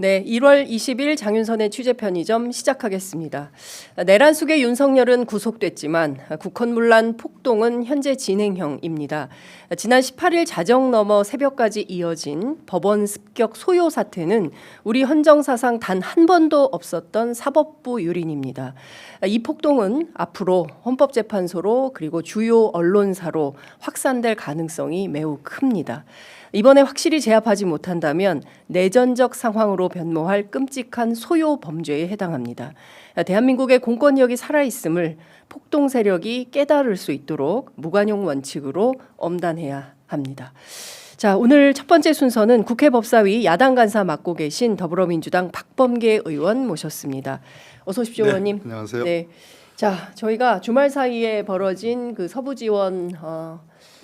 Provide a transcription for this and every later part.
네, 1월 20일 장윤선의 취재편의점 시작하겠습니다. 내란 속의 윤석열은 구속됐지만 국헌문란 폭동은 현재 진행형입니다. 지난 18일 자정 넘어 새벽까지 이어진 법원 습격 소요 사태는 우리 헌정사상 단 한 번도 없었던 사법부 유린입니다. 이 폭동은 앞으로 헌법재판소로 그리고 주요 언론사로 확산될 가능성이 매우 큽니다. 이번에 확실히 제압하지 못한다면 내전적 상황으로 변모할 끔찍한 소요 범죄에 해당합니다. 대한민국의 공권력이 살아있음을 폭동 세력이 깨달을 수 있도록 무관용 원칙으로 엄단해야 합니다. 자, 오늘 첫 번째 순서는 국회 법사위 야당 간사 맡고 계신 더불어민주당 박범계 의원 모셨습니다. 어서 오십시오, 네, 의원님. 안녕하세요. 네, 자, 저희가 주말 사이에 벌어진 그 서부지원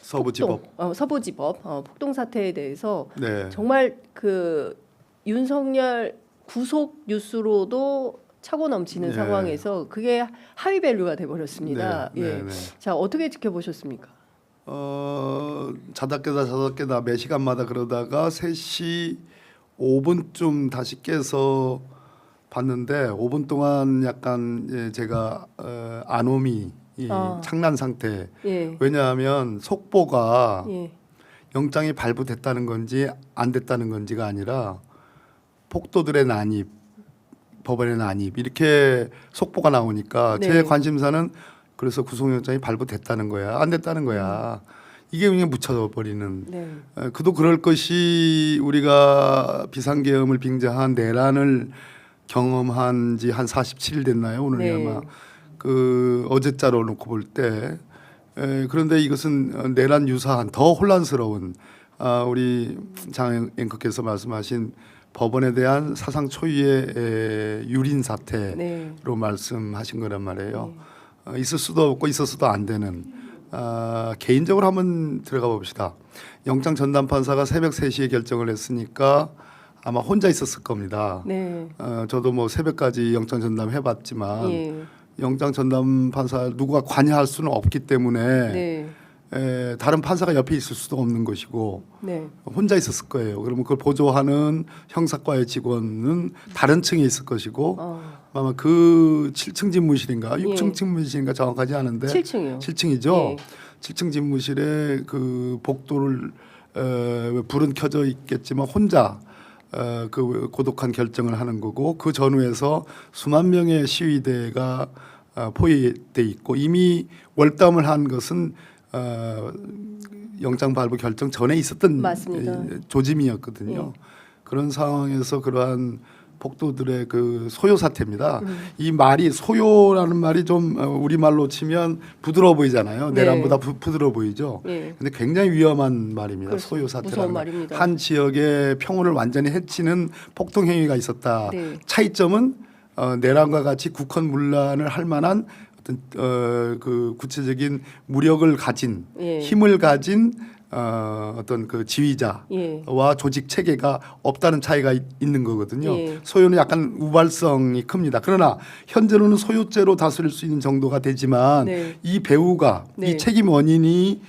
서부지법 폭동 사태에 대해서 네. 정말 그 윤석열 구속 뉴스로도 차고 넘치는 네. 상황에서 그게 하위 밸류가 돼 버렸습니다. 네, 예. 네, 네. 자, 어떻게 지켜보셨습니까? 자다 깨다 매 시간마다 그러다가 3시 5분쯤 다시 깨서 봤는데 5분 동안 약간 제가 아노미 창난 상태. 예. 왜냐하면 속보가 예. 영장이 발부됐다는 건지 안 됐다는 건지가 아니라 폭도들의 난입, 법원의 난입 이렇게 속보가 나오니까 네. 제 관심사는 그래서 구속영장이 발부됐다는 거야, 안 됐다는 거야. 이게 그냥 묻혀버리는. 네. 그도 그럴 것이 우리가 비상계엄을 빙자한 내란을 경험한 지 한 47일 됐나요? 오늘이 네. 아마 그 어제자로 놓고 볼 때. 그런데 이것은 내란 유사한 더 혼란스러운 우리 장 앵커께서 말씀하신 법원에 대한 사상 초유의 유린 사태로 네. 말씀하신 거란 말이에요. 있을 수도 없고 있었어도 안 되는. 개인적으로 한번 들어가 봅시다. 영장 전담 판사가 새벽 3시에 결정을 했으니까 아마 혼자 있었을 겁니다. 네. 저도 뭐 새벽까지 영장 전담 해봤지만 예. 영장 전담 판사 누구가 관여할 수는 없기 때문에 네. 다른 판사가 옆에 있을 수도 없는 것이고 네. 혼자 있었을 거예요. 그러면 그걸 보조하는 형사과의 직원은 다른 층에 있을 것이고 아마 그 7층 집무실인가 6층 집무실인가 정확하지 않은데 7층이요. 7층이죠. 예. 7층 집무실에 그 복도를 불은 켜져 있겠지만 혼자 그 고독한 결정을 하는 거고 그 전후에서 수만 명의 시위대가 포위돼 있고 이미 월담을 한 것은 영장 발부 결정 전에 있었던 맞습니다. 조짐이었거든요. 그런 상황에서 그러한 폭도들의 그 소요 사태입니다. 이 말이 소요라는 말이 좀 우리말로 치면 부드러워 보이잖아요. 네. 내란보다 부드러워 보이죠. 예. 근데 굉장히 위험한 말입니다. 그렇죠. 소요 무서운 사태라는 말입니다. 한 지역의 평온을 완전히 해치는 폭동 행위가 있었다. 네. 차이점은 내란과 같이 국헌문란을 할 만한 어떤 그 구체적인 무력을 가진 예. 힘을 가진 어떤 그 지휘자와 예. 조직 체계가 없다는 차이가 있는 거거든요. 예. 소요는 약간 우발성이 큽니다. 그러나 현재로는 소요죄로 다스릴 수 있는 정도가 되지만 네. 이 배후가 네. 이 책임 원인이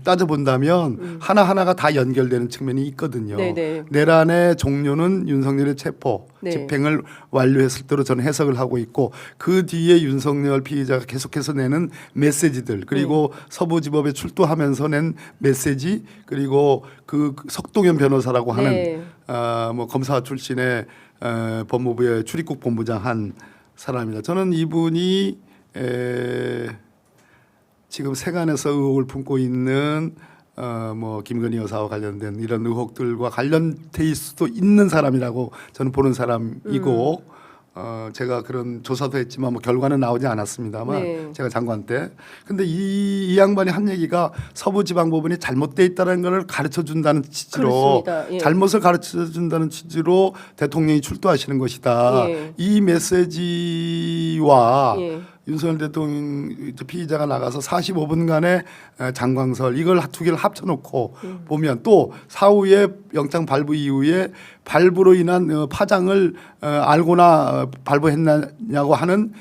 따져본다면 하나하나가 다 연결되는 측면이 있거든요. 네네. 내란의 종료는 윤석열의 체포 네. 집행을 완료했을 때로 저는 해석을 하고 있고 그 뒤에 윤석열 피의자가 계속해서 내는 메시지들 그리고 서부지법에 출두하면서 낸 메시지 그리고 그 석동현 변호사라고 하는 네. 뭐 검사 출신의 법무부의 출입국 본부장 한 사람입니다. 저는 이분이 지금 세간에서 의혹을 품고 있는 뭐 김건희 여사와 관련된 이런 의혹들과 관련돼 있을 수도 있는 사람이라고 저는 보는 사람이고 제가 그런 조사도 했지만 뭐 결과는 나오지 않았습니다만 네. 제가 장관 때 근데 이 양반이 한 얘기가 서부지방법원이 잘못돼 있다는 것을 가르쳐 준다는 취지로 그렇습니다. 예. 잘못을 가르쳐 준다는 취지로 대통령이 출두하시는 것이다. 예. 이 메시지와 예. 윤석열 대통령 피의자가 나가서 45분간의 장광설 이걸 두 개를 합쳐놓고 보면 또 사후에 영장 발부 이후에 발부로 인한 파장을 알고나 발부했냐고 하는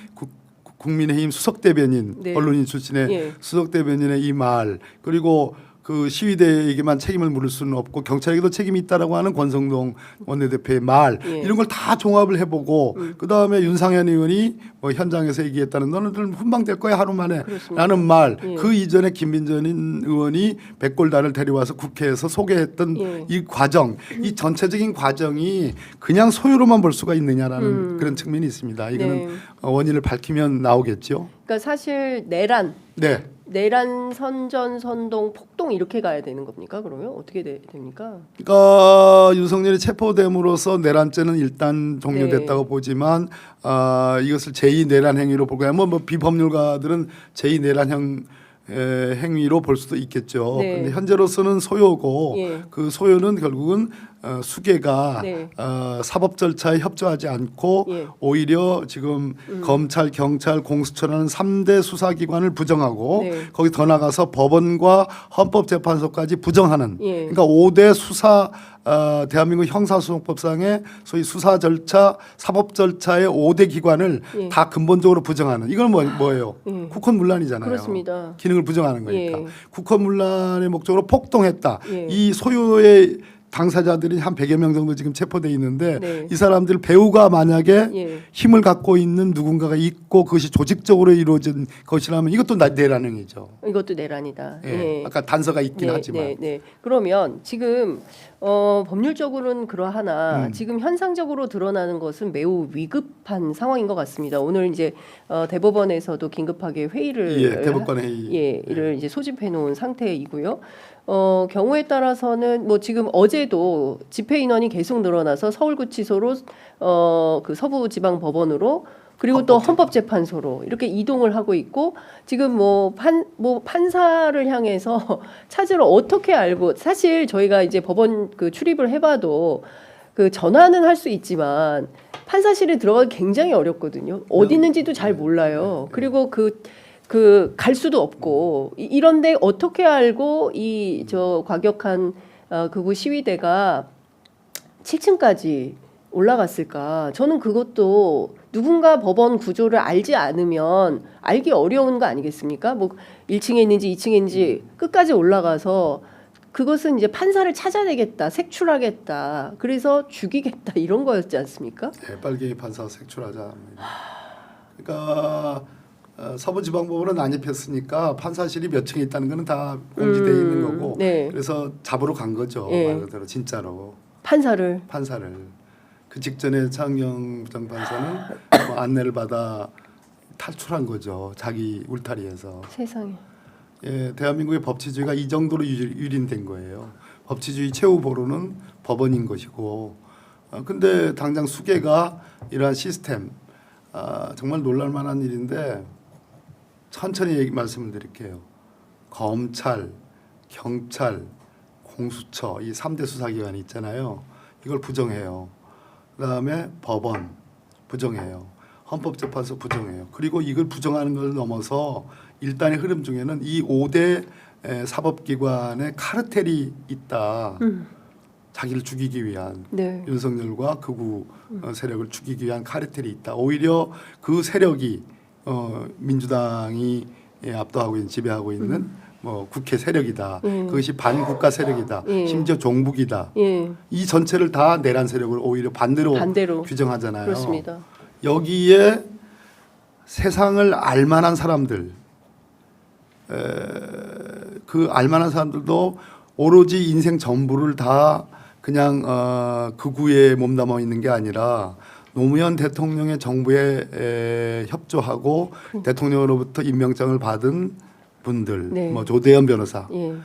국민의힘 수석 대변인 네. 언론인 출신의 예. 수석 대변인의 이 말 그리고 그 시위대에게만 책임을 물을 수는 없고 경찰에게도 책임이 있다라고 하는 권성동 원내대표의 말 예. 이런 걸 다 종합을 해보고 그 다음에 윤상현 의원이 뭐 현장에서 얘기했다는 너네들 훈방될 거야 하루 만에 그렇습니다. 라는 말 예. 그 이전에 김민전 의원이 백골단을 데려와서 국회에서 소개했던 예. 이 과정 이 전체적인 과정이 그냥 소유로만 볼 수가 있느냐라는 그런 측면이 있습니다. 이거는 네. 원인을 밝히면 나오겠죠. 그러니까 사실 내란 네. 선전, 선동, 폭동 이렇게 가야 되는 겁니까? 그러면 어떻게 됩니까? 그러니까 윤석열이 체포됨으로써 내란죄는 일단 종료됐다고 네. 보지만 이것을 제2 내란 행위로 보고 뭐 비법률가들은 제2 내란형 행위로 볼 수도 있겠죠. 네. 그런데 현재로서는 소요고 예. 그 소요는 결국은 수계가 네. 사법 절차에 협조하지 않고 예. 오히려 지금 검찰, 경찰, 공수처라는 3대 수사기관을 부정하고 네. 거기 더 나가서 법원과 헌법재판소까지 부정하는 예. 그러니까 5대 수사 대한민국 형사소송법상의 소위 수사 절차, 사법 절차의 5대 기관을 예. 다 근본적으로 부정하는 이건 뭐예요? 예. 국헌문란이잖아요. 그렇습니다. 기능을 부정하는 거니까. 예. 국헌문란의 목적으로 폭동했다. 예. 이 소유의 당사자들이 한 100여 명 정도 지금 체포돼 있는데 네. 이 사람들 배우가 만약에 예. 힘을 갖고 있는 누군가가 있고 그것이 조직적으로 이루어진 것이라면 이것도 내란행위죠. 이것도 내란이다. 예. 예. 아까 단서가 있긴 네, 하지만. 네, 네. 그러면 지금 법률적으로는 그러하나 지금 현상적으로 드러나는 것은 매우 위급한 상황인 것 같습니다. 오늘 이제 대법원에서도 긴급하게 회의를 예, 대법관 회의. 이를 이제 소집해 놓은 상태이고요. 경우에 따라서는 뭐 지금 어제도 집회 인원이 계속 늘어나서 서울구치소로 그 서부지방법원으로 그리고 또 헌법재판소로 이렇게 이동을 하고 있고 지금 뭐 판사를 향해서 찾으러 어떻게 알고 사실 저희가 이제 법원 그 출입을 해봐도 그 전화는 할 수 있지만 판사실에 들어가기 굉장히 어렵거든요. 어디 있는지도 잘 몰라요. 그리고 갈 수도 없고 이런데 어떻게 알고 이 저 과격한 극우 시위대가 7층까지 올라갔을까? 저는 그것도 누군가 법원 구조를 알지 않으면 알기 어려운 거 아니겠습니까? 뭐 1층에 있는지 2층에 있는지 끝까지 올라가서 그것은 이제 판사를 찾아내겠다, 색출하겠다, 그래서 죽이겠다 이런 거였지 않습니까? 네, 빨갱이 판사 색출하자. 그러니까 서부지방법원은 난입했으니까 판사실이 몇 층에 있다는 거는 다 공지되어 있는 거고 네. 그래서 잡으러 간 거죠. 예. 말 그대로 진짜로 판사를 그 직전에 차은경 부장판사는 뭐 안내를 받아 탈출한 거죠. 자기 울타리에서. 세상에. 예, 대한민국의 법치주의가 이 정도로 유린된 거예요. 법치주의 최후 보루는 법원인 것이고 근데 당장 수계가 이러한 시스템 정말 놀랄만한 일인데 천천히 말씀을 드릴게요. 검찰, 경찰, 공수처 이 3대 수사기관이 있잖아요. 이걸 부정해요. 그다음에 법원 부정해요. 헌법재판소 부정해요. 그리고 이걸 부정하는 걸 넘어서 일단의 흐름 중에는 이 5대 사법기관의 카르텔이 있다. 자기를 죽이기 위한 네. 윤석열과 극우 세력을 죽이기 위한 카르텔이 있다. 오히려 그 세력이 민주당이 압도하고 있는 지배하고 있는 뭐 국회 세력이다. 그것이 반국가 세력이다. 심지어 종북이다. 예. 이 전체를 다 내란 세력을 오히려 반대로 규정하잖아요. 그렇습니다. 여기에 세상을 알만한 사람들, 그 알만한 사람들도 오로지 인생 전부를 다 그냥 극우에 몸담아 있는 게 아니라 노무현 대통령의 정부에 협조하고 대통령으로부터 임명장을 받은 분들, 네. 뭐 조대현 변호사. 예.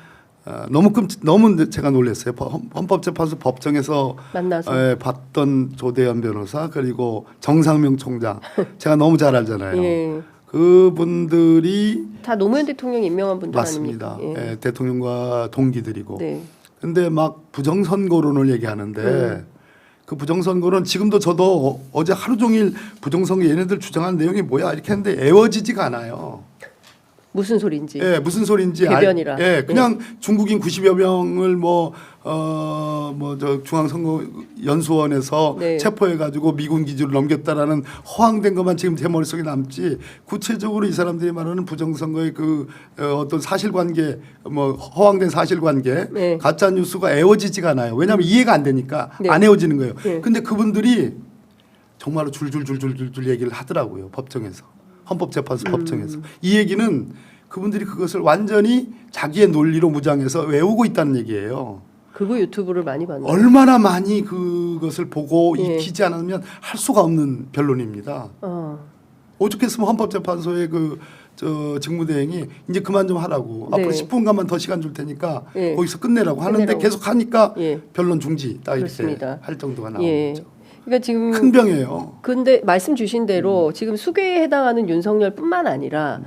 너무 제가 놀랐어요. 헌법재판소 법정에서 만나서 봤던 조대현 변호사 그리고 정상명 총장 제가 너무 잘 알잖아요. 예. 그분들이 다 노무현 대통령 임명한 분들 맞습니다. 아닙니까? 예. 대통령과 동기들이고. 네. 근데 막 부정선거론을 얘기하는데 그 부정선거론 지금도 저도 어제 하루 종일 부정선거 얘네들 주장한 내용이 뭐야 이렇게 했는데 애워지지가 않아요. 무슨 소린지. 예, 무슨 소리인지 개변이라. 예, 그냥 중국인 90여 명을 저 중앙선거연수원에서 네. 체포해가지고 미군 기지로 넘겼다라는 허황된 것만 지금 제 머릿속에 남지 구체적으로 이 사람들이 말하는 부정선거의 어떤 사실관계 허황된 사실관계 네. 가짜 뉴스가 애워지지가 않아요. 왜냐하면 이해가 안 되니까 네. 안 애워지는 거예요. 네. 근데 그분들이 정말로 줄줄줄줄줄 얘기를 하더라고요. 법정에서. 헌법재판소 법정에서. 이 얘기는 그분들이 그것을 완전히 자기의 논리로 무장해서 외우고 있다는 얘기예요. 그거 유튜브를 많이 봤나요? 얼마나 많이 그것을 보고 예. 익히지 않으면 할 수가 없는 변론입니다. 오죽했으면 헌법재판소의 직무대행이 이제 그만 좀 하라고 네. 앞으로 10분간만 더 시간 줄 테니까 예. 거기서 끝내라고 하는데 끝내라고. 계속 하니까 예. 변론 중지 딱 이렇게 그렇습니다. 할 정도가 나오는 예. 거죠. 그러니까 지금 큰 병이에요. 근데 말씀 주신 대로 지금 수괴에 해당하는 윤석열뿐만 아니라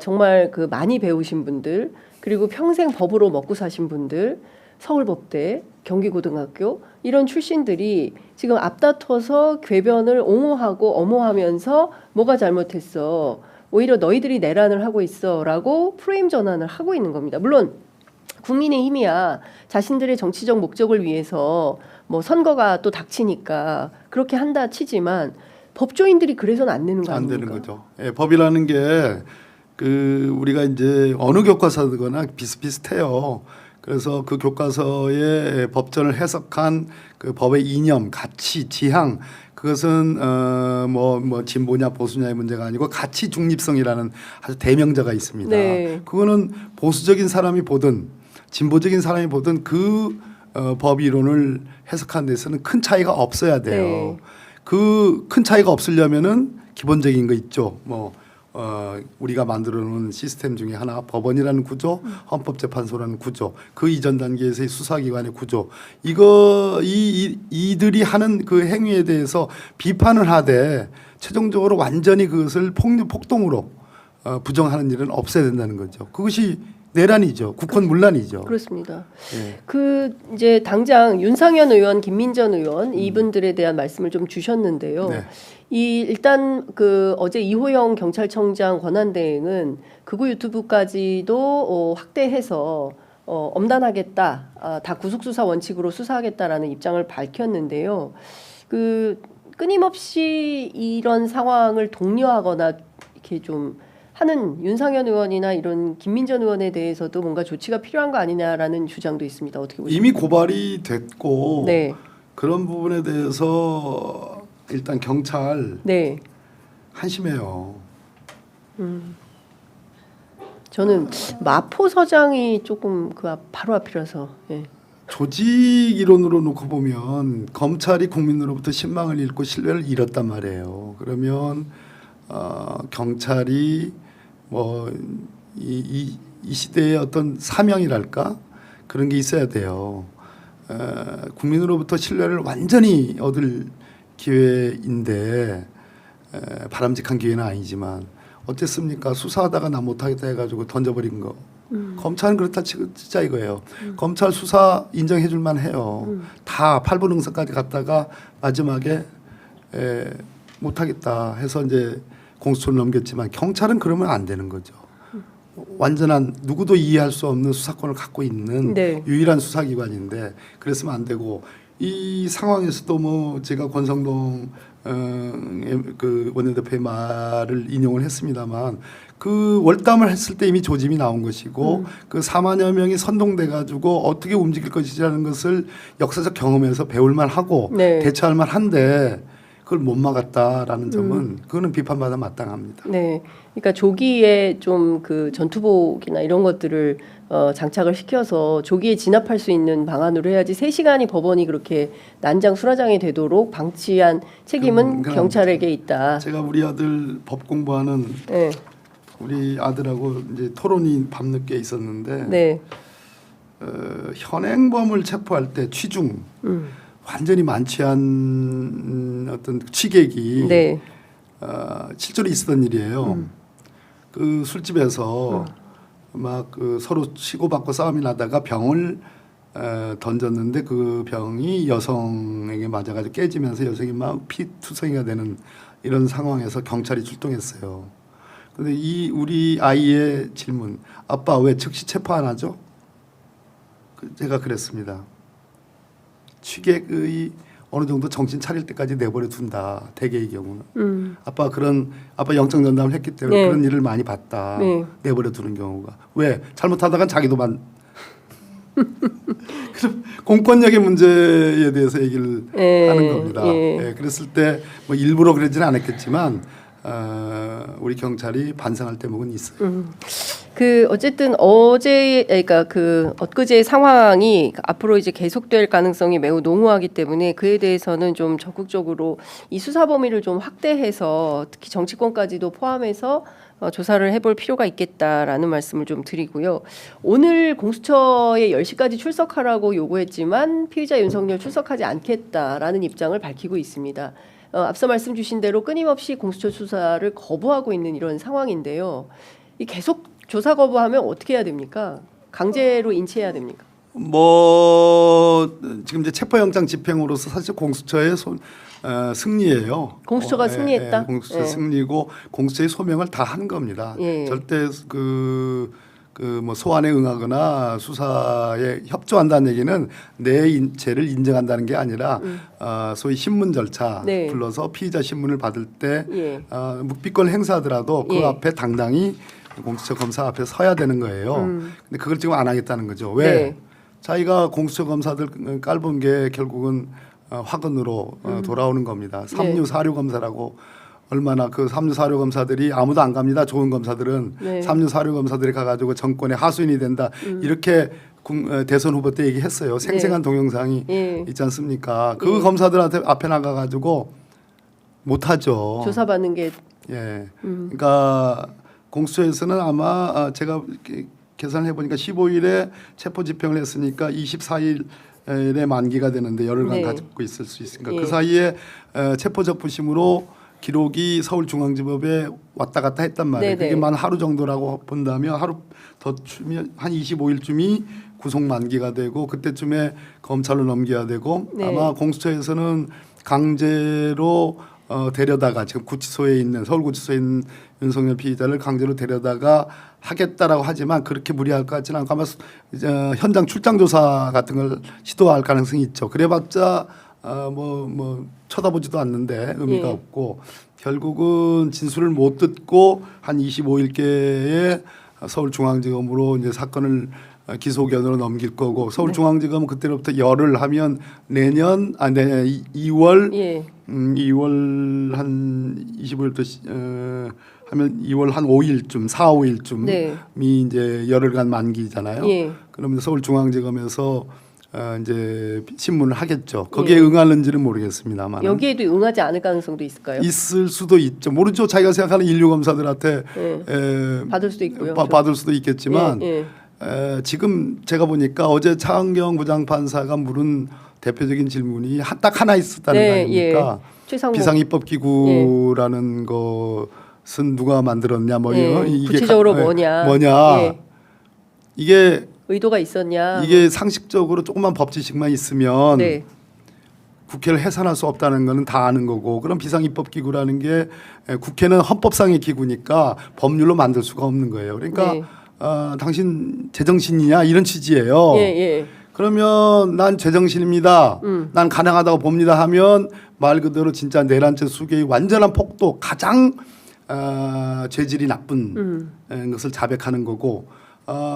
정말 그 많이 배우신 분들 그리고 평생 법으로 먹고 사신 분들 서울법대 경기고등학교 이런 출신들이 지금 앞다퉈서 궤변을 옹호하고 엄호하면서 뭐가 잘못했어 오히려 너희들이 내란을 하고 있어라고 프레임 전환을 하고 있는 겁니다. 물론 국민의힘이야 자신들의 정치적 목적을 위해서 뭐 선거가 또 닥치니까 그렇게 한다 치지만 법조인들이 그래서는 안 되는 거 안 아닙니까? 되는 거죠. 예, 법이라는 게 우리가 이제 어느 교과서거나 비슷비슷해요. 그래서 그 교과서의 법전을 해석한 그 법의 이념, 가치, 지향 그것은 진보냐 보수냐의 문제가 아니고 가치 중립성이라는 아주 대명자가 있습니다. 네. 그거는 보수적인 사람이 보든 진보적인 사람이 보든 법 이론을 해석하는 데서는 큰 차이가 없어야 돼요. 네. 그 큰 차이가 없으려면은 기본적인 거 있죠. 우리가 만들어 놓은 시스템 중에 하나 법원이라는 구조, 헌법재판소라는 구조, 그 이전 단계에서의 수사기관의 구조. 이들이 하는 그 행위에 대해서 비판을 하되 최종적으로 완전히 그것을 폭동으로 부정하는 일은 없어야 된다는 거죠. 그것이 내란이죠. 국헌문란이죠. 그렇습니다. 예. 이제 당장 윤상현 의원, 김민전 의원 이분들에 대한 말씀을 좀 주셨는데요. 네. 일단 어제 이호영 경찰청장 권한대행은 극우 유튜브까지도 확대해서 엄단하겠다, 다 구속수사 원칙으로 수사하겠다라는 입장을 밝혔는데요. 끊임없이 이런 상황을 독려하거나 이렇게 좀 하는 윤상현 의원이나 이런 김민전 의원에 대해서도 뭔가 조치가 필요한 거 아니냐라는 주장도 있습니다. 어떻게 보십니까? 이미 고발이 됐고 네. 그런 부분에 대해서 일단 경찰 네. 한심해요. 저는 마포서장이 조금 바로 앞이라서. 예. 조직 이론으로 놓고 보면 검찰이 국민으로부터 신망을 잃고 신뢰를 잃었단 말이에요. 그러면 경찰이 이 시대의 어떤 사명이랄까 그런 게 있어야 돼요. 국민으로부터 신뢰를 완전히 얻을 기회인데 바람직한 기회는 아니지만 어쨌습니까? 수사하다가 나 못하겠다 해가지고 던져버린 거. 검찰은 그렇다 진짜 이거예요. 검찰 수사 인정해줄 만해요. 다 8분 응선까지 갔다가 마지막에 못하겠다 해서 이제 공수처를 넘겼지만 경찰은 그러면 안 되는 거죠. 완전한 누구도 이해할 수 없는 수사권을 갖고 있는 네. 유일한 수사기관인데 그랬으면 안 되고 이 상황에서도 제가 권성동 원내대표의 말을 인용을 했습니다만 그 월담을 했을 때 이미 조짐이 나온 것이고 그 4만여 명이 선동돼 가지고 어떻게 움직일 것이라는 것을 역사적 경험에서 배울 만하고 네. 대처할 만한데 그걸 못 막았다라는 점은 그거는 비판받아 마땅합니다. 네, 그러니까 조기에 좀 전투복이나 이런 것들을 장착을 시켜서 조기에 진압할 수 있는 방안으로 해야지 3시간이 법원이 그렇게 난장수라장이 되도록 방치한 책임은 그럼 경찰에게 있다. 제가 우리 아들 법 공부하는 네, 우리 아들하고 이제 토론이 밤늦게 있었는데 네, 현행범을 체포할 때 취중 완전히 만취한 어떤 취객이 네, 실제로 있었던 일이에요. 그 술집에서 막 서로 치고받고 싸움이 나다가 병을 던졌는데 그 병이 여성에게 맞아가지고 깨지면서 여성이 막 피투성이가 되는 이런 상황에서 경찰이 출동했어요. 근데 이 우리 아이의 질문, 아빠 왜 즉시 체포 안 하죠? 제가 그랬습니다. 취객의 어느 정도 정신 차릴 때까지 내버려 둔다. 대개의 경우는. 아빠 영장 전담을 했기 때문에 네. 그런 일을 많이 봤다. 네. 내버려 두는 경우가. 왜? 잘못하다간 자기도 그럼 공권력의 문제에 대해서 얘기를 하는 겁니다. 예, 그랬을 때 뭐 일부러 그러지는 않았겠지만 우리 경찰이 반성할 대목은 있어요. 어쨌든 어제 그러니까 엊그제의 상황이 앞으로 이제 계속될 가능성이 매우 농후하기 때문에 그에 대해서는 좀 적극적으로 이 수사 범위를 좀 확대해서 특히 정치권까지도 포함해서 조사를 해볼 필요가 있겠다라는 말씀을 좀 드리고요. 오늘 공수처에 10시까지 출석하라고 요구했지만 피의자 윤석열 출석하지 않겠다라는 입장을 밝히고 있습니다. 앞서 말씀 주신 대로 끊임없이 공수처 수사를 거부하고 있는 이런 상황인데요. 이 계속 조사 거부하면 어떻게 해야 됩니까? 강제로 인치해야 됩니까? 뭐 지금 이제 체포영장 집행으로서 사실 공수처의 승리예요. 공수처가 승리했다. 공수처 승리고 공수처의 소명을 다 한 겁니다. 절대 뭐 소환에 응하거나 수사에 협조한다는 얘기는 내 죄를 인정한다는 게 아니라 소위 신문 절차 불러서 피의자 신문을 받을 때 묵비권 행사하더라도 그 앞에 당당히 공수처 검사 앞에 서야 되는 거예요. 근데 그걸 지금 안 하겠다는 거죠. 왜? 자기가 공수처 검사들 깔본 게 결국은 화근으로 돌아오는 겁니다. 삼류 사류 검사라고 얼마나 그 삼류 사류 검사들이 아무도 안 갑니다. 좋은 검사들은 삼류 사류 검사들이 가가지고 정권의 하수인이 된다. 이렇게 대선 후보 때 얘기했어요. 생생한 동영상이 있지 않습니까? 그 검사들한테 앞에 나가가지고 못하죠. 조사받는 게. 그러니까 공수처에서는 아마 제가 계산해 보니까 15일에 체포 집행을 했으니까 24일에 만기가 되는데 열흘간 가지고 있을 수 있으니까 그 사이에 체포적 부심으로 기록이 서울중앙지법에 왔다 갔다 했단 말이에요. 그게 만 하루 정도라고 본다면 하루 더 추면 한 25일쯤이 구속 만기가 되고 그때쯤에 검찰로 넘겨야 되고 아마 공수처에서는 강제로 데려다가 지금 구치소에 있는 서울구치소에 있는 윤석열 피의자를 강제로 데려다가 하겠다라고 하지만 그렇게 무리할 것 같지는 않고 아마 현장 출장 조사 같은 걸 시도할 가능성이 있죠. 그래봤자 뭐 쳐다보지도 않는데 의미가 없고 결국은 진술을 못 듣고 한 25일께에 서울중앙지검으로 이제 사건을 기소견으로 넘길 거고 서울중앙지검은 그때로부터 열흘 하면 내년 2월 2월 한 25일부터 하면 2월 한 5일쯤 4, 5일쯤이 이제 열흘간 만기잖아요. 그러면 서울중앙지검에서 이제 신문을 하겠죠. 거기에 응하는지는 모르겠습니다만 여기에도 응하지 않을 가능성도 있을까요? 있을 수도 있죠. 모르죠. 자기가 생각하는 인류 검사들한테 받을 수도 있고요. 받을 수도 있겠지만 지금 제가 보니까 어제 차은경 부장판사가 물은 대표적인 질문이 딱 하나 있었다는 거 아닙니까? 비상입법기구라는 것은 누가 만들었냐, 뭐 이게 구체적으로 뭐냐, 이게 의도가 있었냐, 이게 상식적으로 조그만 법 지식만 있으면 국회를 해산할 수 없다는 거는 다 아는 거고 그럼 비상입법기구라는 게 국회는 헌법상의 기구니까 법률로 만들 수가 없는 거예요. 그러니까 당신 제정신이냐 이런 취지예요. 그러면 난 제정신입니다. 난 가능하다고 봅니다 하면 말 그대로 진짜 내란죄 수괴의 완전한 폭도 가장 죄질이 나쁜 것을 자백하는 거고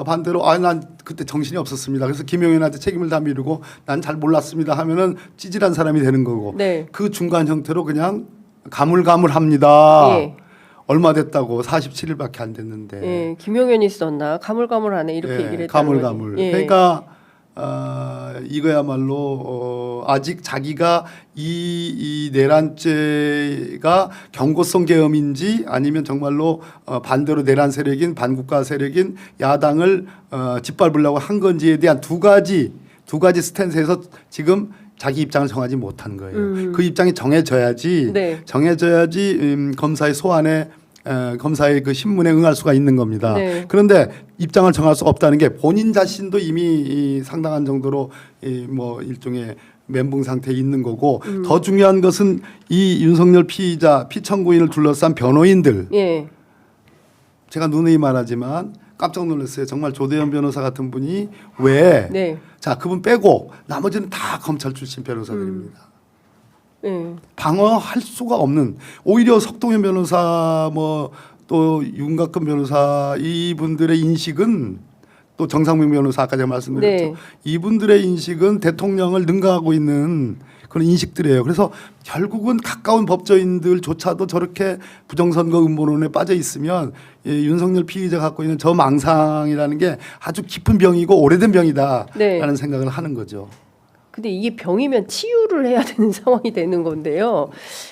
반대로 난 그때 정신이 없었습니다. 그래서 김용현한테 책임을 다 미루고 난 잘 몰랐습니다 하면은 찌질한 사람이 되는 거고 그 중간 형태로 그냥 가물가물합니다. 얼마 됐다고 47일밖에 안 됐는데. 김용현이 썼나 가물가물하네 이렇게 얘기를 했다는 가물가물. 그러니까 이거야말로 아직 자기가 이 내란죄가 경고성 계엄인지 아니면 정말로 반대로 내란 세력인 반국가 세력인 야당을 짓밟으려고 한 건지에 대한 두 가지 스탠스에서 지금 자기 입장을 정하지 못한 거예요. 그 입장이 정해져야지 검사의 소환에 검사의 그 신문에 응할 수가 있는 겁니다. 그런데 입장을 정할 수 없다는 게 본인 자신도 이미 상당한 정도로 뭐 일종의 멘붕 상태에 있는 거고 더 중요한 것은 이 윤석열 피의자 피청구인을 둘러싼 변호인들 제가 누누이 말하지만 깜짝 놀랐어요. 정말 조대현 변호사 같은 분이 왜 네. 자, 그분 빼고 나머지는 다 검찰 출신 변호사들입니다. 네. 방어할 수가 없는 오히려 석동현 변호사 뭐 또 윤곽근 변호사 이분들의 인식은 또 정상명 변호사 아까 제가 말씀드렸죠. 네. 이분들의 인식은 대통령을 능가하고 있는 그런 인식들이에요. 그래서 결국은 가까운 법조인들조차도 저렇게 부정선거 음모론에 빠져 있으면 윤석열 피의자가 갖고 있는 저 망상이라는 게 아주 깊은 병이고 오래된 병이다라는 네. 생각을 하는 거죠. 근데 이게 병이면 치유를 해야 되는 상황이 되는 건데요.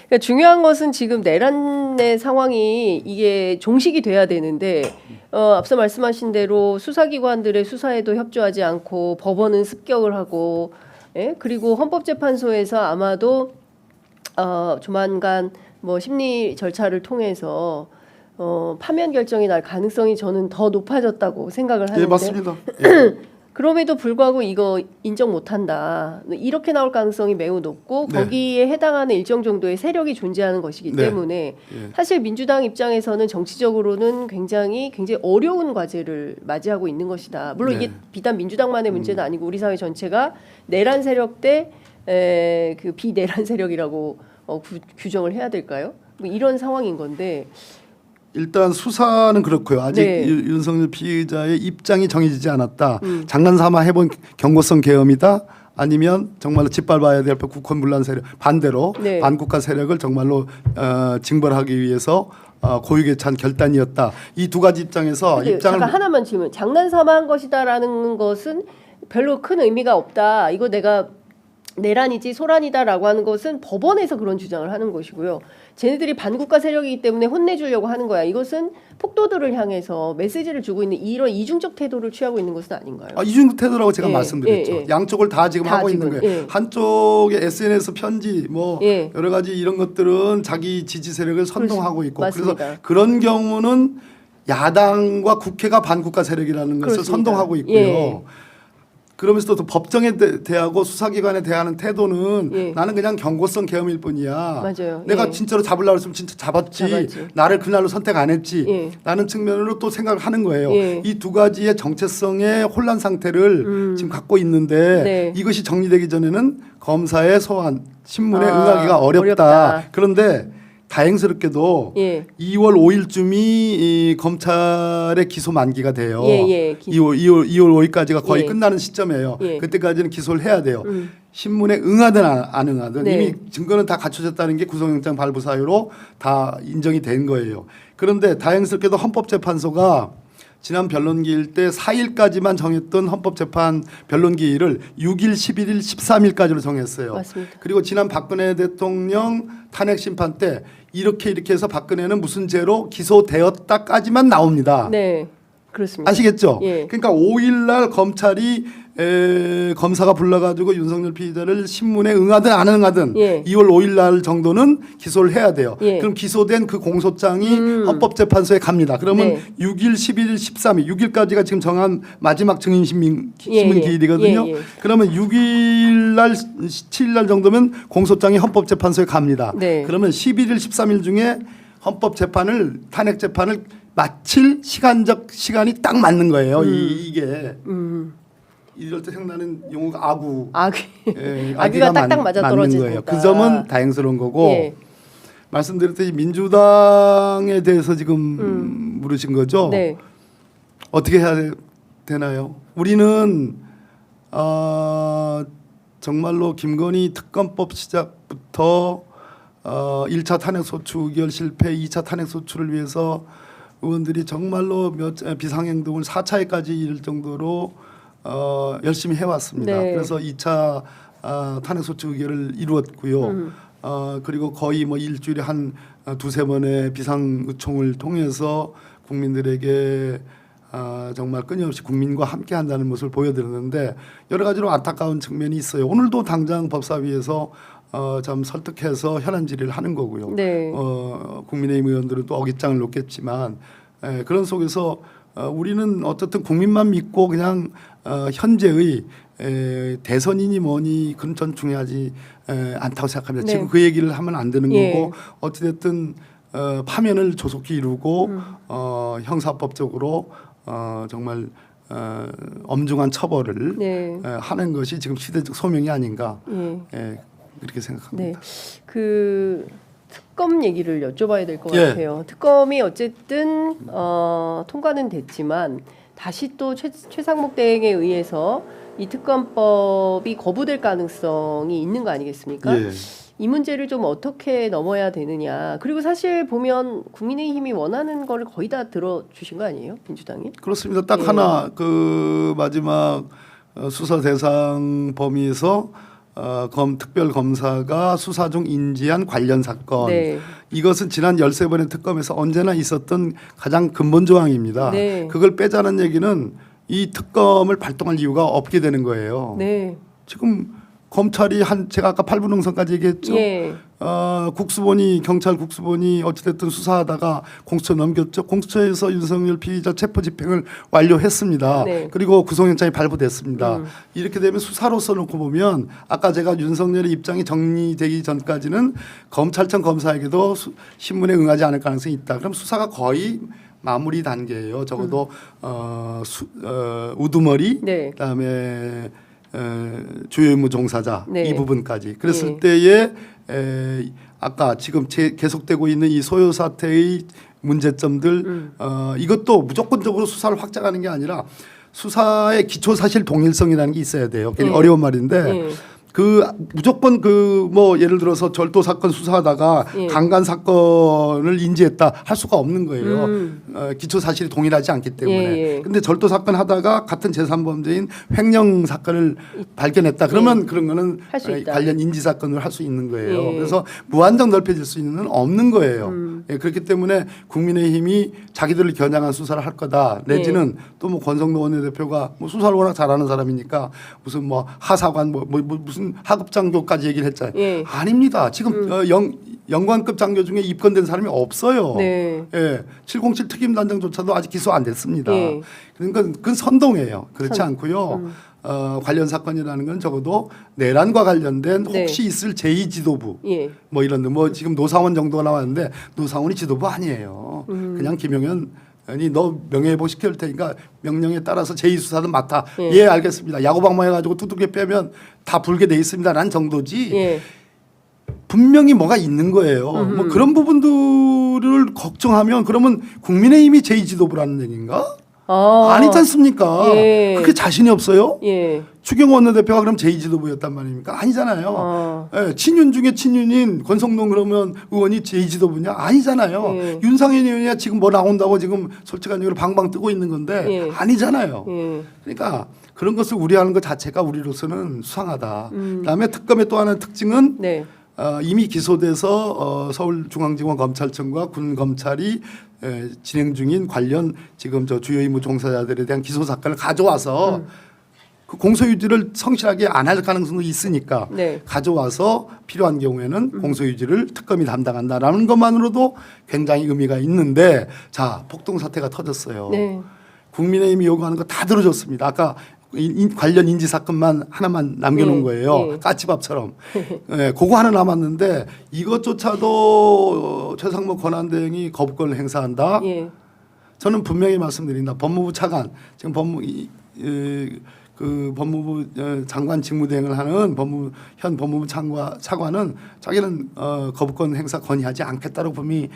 그러니까 중요한 것은 지금 내란의 상황이 이게 종식이 돼야 되는데 앞서 말씀하신 대로 수사기관들의 수사에도 협조하지 않고 법원은 습격을 하고 예? 그리고 헌법재판소에서 아마도 조만간 뭐 심리 절차를 통해서 파면 결정이 날 가능성이 저는 더 높아졌다고 생각을 하는데 예, 맞습니다. 예. 그럼에도 불구하고 이거 인정 못한다. 이렇게 나올 가능성이 매우 높고 네. 거기에 해당하는 일정 정도의 세력이 존재하는 것이기 네. 때문에 예. 사실 민주당 입장에서는 정치적으로는 굉장히 어려운 과제를 맞이하고 있는 것이다. 물론 네. 이게 비단 민주당만의 문제는 아니고 우리 사회 전체가 내란 세력 대 그 비내란 세력이라고 규정을 해야 될까요? 뭐 이런 상황인 건데 일단 수사는 그렇고요. 아직 네. 윤석열 피의자의 입장이 정해지지 않았다. 장난삼아 해본 경고성 계엄이다. 아니면 정말로 짓밟아야 될 국헌 문란 세력 반대로 네. 반국가 세력을 정말로 징벌하기 위해서 고육에 찬 결단이었다. 이 두 가지 입장에서 근데 입장을 잠깐 하나만 질문. 장난삼아 한 것이다라는 것은 별로 큰 의미가 없다. 이거 내가 내란이지 소란이다라고 하는 것은 법원에서 그런 주장을 하는 것이고요. 쟤네들이 반국가 세력이기 때문에 혼내주려고 하는 거야. 이것은 폭도들을 향해서 메시지를 주고 있는 이런 이중적 태도를 취하고 있는 것은 아닌가요? 이중 태도라고 제가 예, 말씀드렸죠. 예, 예. 양쪽을 다 지금 다 하고 지금, 있는 거예요. 예. 한쪽에 SNS 편지 뭐 예. 여러 가지 이런 것들은 자기 지지 세력을 선동하고 있고 맞습니다. 그래서 그런 경우는 야당과 국회가 반국가 세력이라는 것을 그렇습니다. 선동하고 있고요. 예. 그러면서 또 법정에 대하고 수사기관에 대하는 태도는 예. 나는 그냥 경고성 계엄일 뿐이야. 맞아요. 내가 예. 진짜로 잡으려고 했으면 진짜 잡았지. 잡았지. 나를 그날로 선택 안 했지. 예. 라는 측면으로 또 생각을 하는 거예요. 예. 이 두 가지의 정체성의 혼란 상태를 지금 갖고 있는데 네. 이것이 정리되기 전에는 검사의 소환, 신문에 응하기가 어렵다. 어렵다. 그런데 다행스럽게도 예. 2월 5일쯤이 이 검찰의 기소 만기가 돼요. 예. 2월 5일까지가 거의 예. 끝나는 시점이에요. 예. 그때까지는 기소를 해야 돼요. 신문에 응하든 안 응하든 네. 이미 증거는 다 갖춰졌다는 게 구속영장 발부 사유로 다 인정이 된 거예요. 그런데 다행스럽게도 헌법재판소가 지난 변론기일 때 4일까지만 정했던 헌법재판 변론기일을 6일, 11일, 13일까지로 정했어요. 맞습니다. 그리고 지난 박근혜 대통령 탄핵 심판 때 이렇게 해서 박근혜는 무슨 죄로 기소되었다까지만 나옵니다. 네. 그렇습니다. 아시겠죠? 예. 그러니까 5일 날 검찰이 검사가 불러가지고 윤석열 피의자를 신문에 응하든 안 응하든 예. 2월 5일 날 정도는 기소를 해야 돼요. 예. 그럼 기소된 그 공소장이 헌법재판소에 갑니다. 그러면 네. 6일, 11일, 13일, 6일까지가 지금 정한 마지막 증인 신문 예. 기일이거든요. 예. 그러면 6일 날, 7일 날 정도면 공소장이 헌법재판소에 갑니다. 네. 그러면 11일, 13일 중에 헌법재판을 탄핵 재판을 마칠 시간이 딱 맞는 거예요. 이게 이럴 때 생각나는 용어가 아구. 아기가 딱딱 맞아 맞는 떨어지는 거예요. 그 점은 다행스러운 거고 예. 말씀드렸듯이 민주당에 대해서 지금 물으신 거죠. 네. 어떻게 해야 되나요? 우리는 정말로 김건희 특검법 시작부터 1차 탄핵 소추 의결 실패, 2차 탄핵 소추를 위해서 의원들이 정말로 비상행동을 4차에까지 이를 정도로 열심히 해왔습니다. 네. 그래서 2차 탄핵 소추 의결을 이루었고요. 그리고 거의 뭐 일주일에 한 두세 번의 비상의총을 통해서 국민들에게 정말 끊임없이 국민과 함께 한다는 모습을 보여드렸는데 여러 가지로 안타까운 측면이 있어요. 오늘도 당장 법사위에서 좀 설득해서 현안 질의를 하는 거고요. 네. 국민의힘 의원들은 또 어깃장을 놓겠지만 그런 속에서 우리는 어쨌든 국민만 믿고 그냥 현재의 대선이니 뭐니 그런 전 중요하지 않다고 생각합니다. 네. 지금 그 얘기를 하면 안 되는 예. 거고 어찌됐든 파면을 조속히 이루고 형사법적으로 정말 엄중한 처벌을 네. 하는 것이 지금 시대적 소명이 아닌가 예. 그렇게 생각합니다. 네. 그 특검 얘기를 여쭤봐야 될 것 예. 같아요. 특검이 어쨌든 통과는 됐지만 다시 또 최상목 대행에 의해서 이 특검법이 거부될 가능성이 있는 거 아니겠습니까? 예. 이 문제를 좀 어떻게 넘어야 되느냐. 그리고 사실 보면 국민의힘이 원하는 걸 거의 다 들어주신 거 아니에요? 민주당이? 그렇습니다. 딱 예. 하나 그 마지막 수사 대상 범위에서 특별 검사가 수사 중 인지한 관련 사건. 네. 이것은 지난 13번의 특검에서 언제나 있었던 가장 근본 조항입니다. 네. 그걸 빼자는 얘기는 이 특검을 발동할 이유가 없게 되는 거예요. 네. 지금 검찰이 제가 아까 8분 응선까지 얘기했죠. 예. 경찰 국수본이 어찌됐든 수사하다가 공수처 넘겼죠. 공수처에서 윤석열 피의자 체포 집행을 완료했습니다. 네. 그리고 구속영장이 발부됐습니다. 이렇게 되면 수사로서 놓고 보면 아까 제가 윤석열의 입장이 정리되기 전까지는 검찰청 검사에게도 신문에 응하지 않을 가능성이 있다. 그럼 수사가 거의 마무리 단계예요. 적어도 우두머리, 네. 그다음에 주요 임무 종사자 네. 이 부분까지 그랬을 예. 때에 아까 지금 계속되고 있는 이 소요 사태의 문제점들 이것도 무조건적으로 수사를 확장하는 게 아니라 수사의 기초 사실 동일성이라는 게 있어야 돼요. 굉장히 예. 어려운 말인데 예. 그 무조건 뭐 예를 들어서 절도 사건 수사하다가 예. 강간 사건을 인지했다 할 수가 없는 거예요. 기초 사실이 동일하지 않기 때문에. 예. 근데 절도 사건 하다가 같은 제3범죄인 횡령 사건을 발견했다. 그러면 그런 거는 할수 있다. 관련 인지 사건을 할 수 있는 거예요. 예. 그래서 무한정 넓혀질 수 있는 없는 거예요. 예, 그렇기 때문에 국민의힘이 자기들을 겨냥한 수사를 할 거다. 내지는 또 뭐 권성동 원내대표가 뭐 수사를 워낙 잘하는 사람이니까 무슨 뭐 하사관 무슨 하급 장교까지 얘기를 했잖아요. 예. 아닙니다. 지금 영관급 장교 중에 입건된 사람이 없어요. 네. 예, 707 특임단장조차도 아직 기소 안 됐습니다. 예. 그러니까 그건 선동이에요. 그렇지 않고요. 관련 사건이라는 건 적어도 내란과 관련된 네. 혹시 있을 제2지도부 예. 뭐 이런 뭐 지금 노상원 정도가 나왔는데 노상원이 지도부 아니에요. 그냥 김용현 아니 너 명예회복 시킬 테니까 명령에 따라서 제2수사는 맡아. 예. 예, 알겠습니다. 야구방망해가지고 두둑에 빼면 다 불게 돼 있습니다라는 정도지. 예. 분명히 뭐가 있는 거예요. 뭐 그런 부분들을 걱정하면 그러면 국민의힘이 제2지도부라는 얘기인가? 아니지 않습니까? 예. 그렇게 자신이 없어요? 예. 추경호 원내대표가 그럼 제2지도부였단 말입니까? 아니잖아요. 예, 친윤 중에 친윤인 권성동 그러면 의원이 제2지도부냐? 아니잖아요. 예. 윤상현 의원이야 지금 뭐 나온다고 지금 솔직한 얘기로 방방 뜨고 있는 건데 예. 아니잖아요. 예. 그러니까 그런 것을 우려하는 것 자체가 우리로서는 수상하다. 그다음에 특검의 또 하나의 특징은 네. 이미 기소돼서 서울중앙지검 검찰청과 군 검찰이 진행 중인 관련 지금 저 주요 임무 종사자들에 대한 기소 사건을 가져와서 그 공소유지를 성실하게 안 할 가능성도 있으니까 네. 가져와서 필요한 경우에는 공소유지를 특검이 담당한다라는 것만으로도 굉장히 의미가 있는데 자 폭동 사태가 터졌어요. 네. 국민의힘이 요구하는 거 다 들어줬습니다. 아까 관련 인지 사건만 하나만 남겨놓은 예, 거예요. 예. 까치밥처럼. 예, 그거 하나 남았는데 이것조차도 최상목 권한대행이 거부권을 행사한다. 예. 저는 분명히 말씀드린다. 법무부 차관 지금 법무부 장관 직무대행을 하는 현 법무부 차관은 자기는 거부권 행사 건의하지 않겠다고 분명히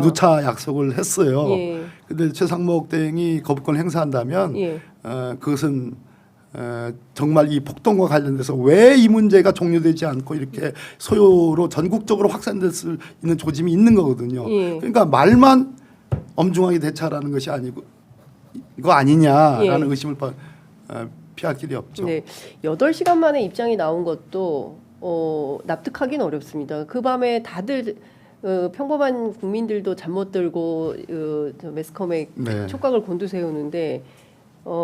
누차 약속을 했어요. 그런데 예. 최상목 대행이 거부권 행사한다면 예. 그것은 정말 이 폭동과 관련돼서 왜 이 문제가 종료되지 않고 이렇게 소요로 전국적으로 확산될 수 있는 조짐이 있는 거거든요. 예. 그러니까 말만 엄중하게 대처하라는 것이 아니고 이거 아니냐라는 예. 의심을 피할 길이 없죠. 네. 8시간 만에 입장이 나온 것도 납득하기는 어렵습니다. 그 밤에 다들 평범한 국민들도 잠 못 들고 저 매스컴에 네. 촉각을 곤두세우는데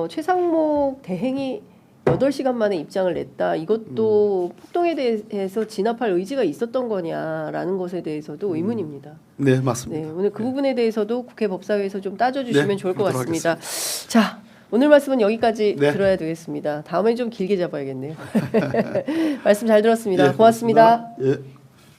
최상목 대행이 8시간 만에 입장을 냈다. 이것도 폭동에 대해서 진압할 의지가 있었던 거냐라는 것에 대해서도 의문입니다. 네, 맞습니다. 네, 오늘 그 부분에 대해서도 국회 법사위에서 좀 따져주시면 네, 좋을 것 하도록 같습니다. 자, 오늘 말씀은 여기까지 네. 들어야 되겠습니다. 다음에 좀 길게 잡아야겠네요. 말씀 잘 들었습니다. 예, 고맙습니다. 예.